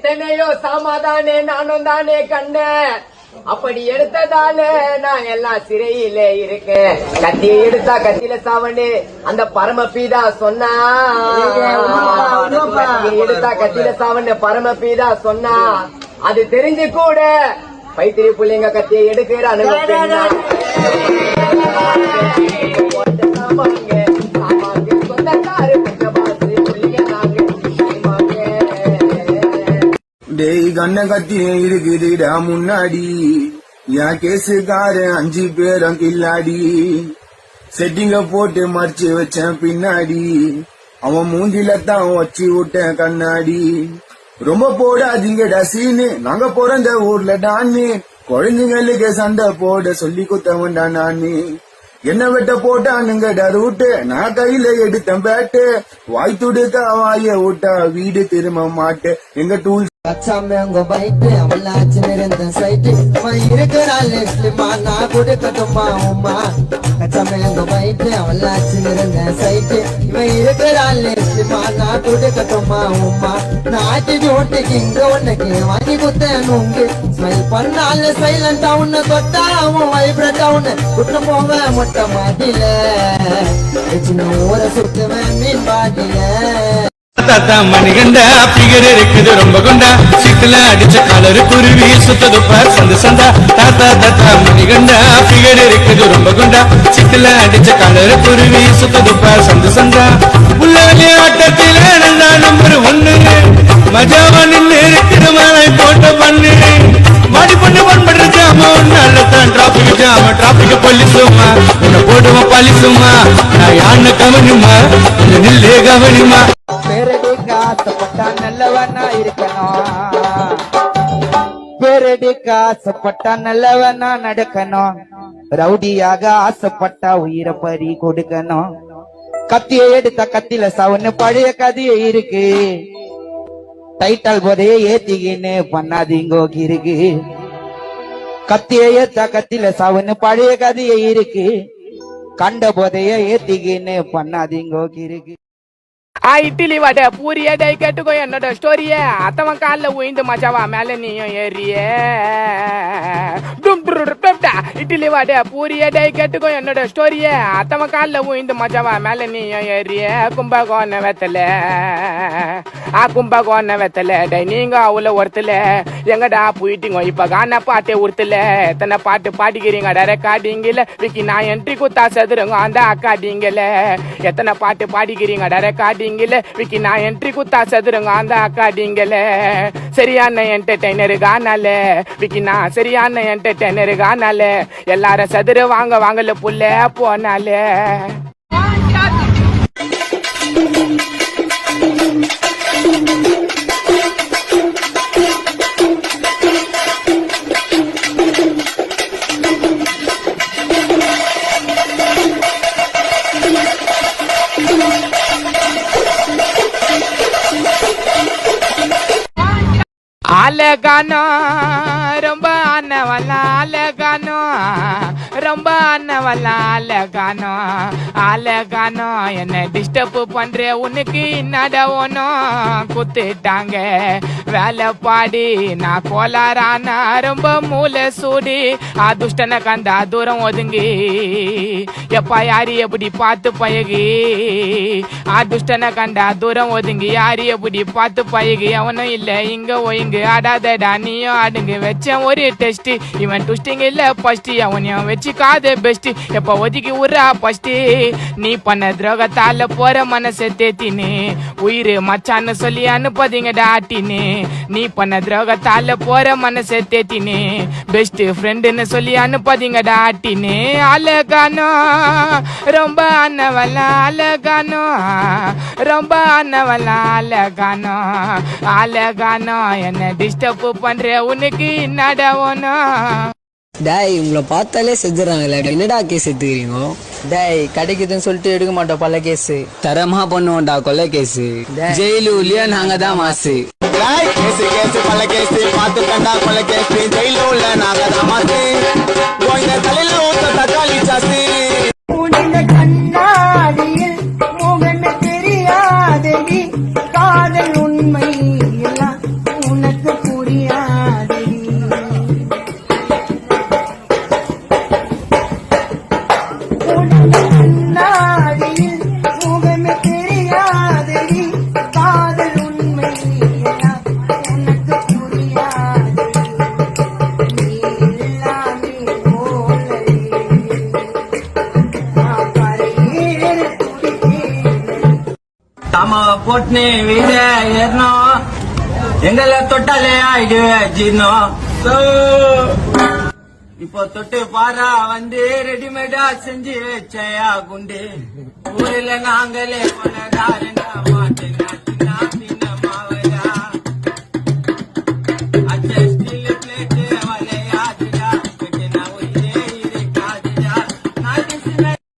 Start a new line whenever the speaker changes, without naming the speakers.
எத்தனையோ சாமாதானே நானும் தானே கண்டேன். அப்படி எடுத்ததால நான் எல்லாம் சிறையில இருக்கேன். கத்தியை எடுத்தா கத்தியில சாவன்னு அந்த பரமபீதா சொன்னா. கத்தியை எடுத்தா கத்தியில சாவன்னு பரமபீதா சொன்னா. அது தெரிஞ்சு கூட பைத்திரி புள்ளைங்க கத்தியை எடுக்கிற அனுபவம்
டேய் கண்ண கத்தி இருக்குதுடா முன்னாடி என் கேசுக்காரன் 5 பேரும் கில்லாடி. செட்டிங்க போட்டு மறைச்சு வச்சேன் பின்னாடி. அவன் மூஞ்சில தான் வச்சு விட்டேன் கண்ணாடி. ரொம்ப போடாதீங்கடா சீனு, நாங்க பிறந்த ஊர்ல டான்னு. குழந்தைங்களுக்கு சண்டை போட சொல்லி குத்தவன்டா நானு. என்ன வெட்ட போட்டானுங்கடா ரூட்டு, நான் கையில எடுத்தேன் பேட்டு. வாய் துடுக்க வாய விட்டா வீடு திரும்ப மாட்டேன். எங்க டூல்ஸ்
அச்சாமங்க பைட்டு அவளாச்சு நிறந்த சைட்டு இருக்கிறாள் லெஃப்ட்மா நான் கொடுக்கட்டுமா உமா. அச்சாமங்க பைட்டு அவளாச்சு நிறந்த சைட்டு இவன் இருக்கிறாள் லெஃப்ட்மா நான் கொடுக்கட்டுமா உமா. நாட்டு ஜோட்டுக்கு இங்க உனக்கு வாங்கி குத்தேன் உங்கு. ஸ்மைல் பண்ணால சைலண்டா உன்னை தொட்டா அவன் வைப்ரண்டா உன்னை குட்டு போவேன் மொட்டை மாட்டில. சின்ன ஊரை சுத்துவேன் மீன் பாட்டில.
தாத்தா மணிகண்டா பிகர் இருக்குது ரொம்ப கொண்டா. சிட்டுல அடிச்ச கலரு குருவி சுத்தது பார் சந்து சந்தா. தாத்தா தாத்தா மணிகண்டா பிகர் இருக்குது ரொம்ப கொண்டா. சிட்டுல அடிச்ச கலரு குருவி சுத்தது பார் சந்து சந்தா. உள்ளே ஆட்டத்தில் நான் நம்பர் 1 மஜாவா நின்று இருக்கிற மழை போட்ட பண்ணு. மாடி பண்ணு பண்படுற ஜாமா நல்லதான் டிராபிக் ஜாமா. டிராபிக் போலீஸுமா உன்னை போடுவோம் பழிசுமா. நான் யானை கவனிமா நில்லே கவனிமா.
பேரடிக்க ஆசைப்பட்டா நல்லவனா இருக்கணும். பேரடிக்க ஆசைப்பட்டா நல்லவனா நடக்கணும். ரவுடியாக ஆசைப்பட்டா உயிரை பறி கொடுக்கணும். கத்தியை எடுத்த கத்தில சவுன்னு பழைய கதையே இருக்கு. டைட்டல் போதைய ஏத்திக்கின்னு பண்ணாதீங்கோ இருக்கு. கத்தியை ஏத்த கத்தில சவுன்னு பழைய கதையே இருக்கு. கண்ட போதைய ஏத்திக்கின்னு பண்ணாதீங்கோ இருக்கு.
இட்லி வடை பூரி எடை கேட்டுக்கோ என்னோட ஸ்டோரிய. அத்தவன் காலில் உயிந்து மச்சாவா மேல நீயும் ஏறிய. இட்லி வடை பூரி எடை கேட்டுக்கோ என்னோட ஸ்டோரிய. அத்தவன் காலில் உயிந்து மச்சாவா மேல நீயும் ஏறிய. கும்பகோண வெத்தல கும்பகோண வெத்தல டை நீங்க அவ்வளோ ஒருத்தல. எங்கடா போயிட்டீங்க இப்ப கான பாட்டே உறுத்தல. எத்தனை பாட்டு பாடிக்கிறீங்க ரெக்கார்டிங்கில. விக்கி நான் என்ட்ரி குத்தா சதுருங்க அந்த அக்காடிங்கல. எத்தனை பாட்டு பாடிக்கிறீங்க ரெக்கார்டிங் விக்கி நான் என்ட்ரி குத்தா சதுருங்க அந்த அக்காடிங்கல. சரியான என்டர்டைனர் கானால விக்கி நான் சரியான என்டர்டைனர் கானால. எல்லாரும் சதுர வாங்க வாங்கல புள்ள போனால. அழகானோ ரொம்ப அண்ணவல்லா அழகானோ ரொம்ப அண்ணவல்லா அழகானோ அழகானோ. என்ன டிஸ்டர்ப் பண்ற உனக்கு நடவனும் குத்துட்டாங்க வேலை பாடி. நான் கோளாரானா ரொம்ப மூளை சூடி. துஷ்டனை கண்டா தூரம் ஒதுங்கி. எப்பா யாரு எப்படி பார்த்து பழகி. துஷ்டனை கண்டா தூரம் ஒதுங்கி. யாரு எப்படி பார்த்து பழகி. அவனும் இல்ல இங்க ஒய்ங்கு ஆடாதடா நீயும் ஆடுங்க. வச்சேன் ஒரு டெஸ்ட் இவன் டுஸ்டிங் இல்ல ஃபர்ஸ்ட். அவனையும் வச்சுக்காத பெஸ்ட். எப்ப ஒதுக்கி விட்றா ஃபர்ஸ்ட். நீ பண்ண துரோகத்தால போற மனசை தேத்தினு. உயிர் மச்சான்னு சொல்லி அனுப்பாதீங்கடா ஆட்டினு. நீ பண்ண துரோகத்தால போற மனசை தேத்தினு. பெஸ்ட் ஃப்ரெண்டுன்னு சொல்லி அனுப்பாதீங்கடா ஆட்டினு. அழகானோ ரொம்ப அண்ணவல்லா அழகானோ ரொம்ப அண்ணவல்லா அழகானோ அழகானோ. என்ன டிஸ்டர்ப் பண்ற உனக்கு நடவனும்.
டேய் உங்களை பார்த்தாலே செஞ்சுறாங்கல்ல, என்னடா கேஸ் எடுத்துக்கிறீங்க?
டேய் கிடைக்குதுன்னு சொல்லிட்டு எடுக்க மாட்டோம் பல கேஸ்.
தரமா பண்ணுவோம்டா கொலை கேஸ். ஜெயிலு உள்ளே நாங்க தான் மாசு.
பல கேஸ் பார்த்து கண்டா கொலை கேஸ். ஜெயிலு உள்ள நாங்க தான் மாசு. தலையில ஊத்த தக்காளி சாசு.
கண்ணாடியில் முகமே தெரியாதடி காதல் உண்மை எல்லாம் உனக்கு நாம போட்டுனே வீட ஏறணும் எங்களை தொட்டாலே ஆயிடு ஜீர்ணம் இப்போ தொட்டு பாரா வந்து ரெடிமேடா செஞ்சு வச்சயா குண்டு ஊரில் நாங்களே கொள்ளதாருங்க மாட்டுங்க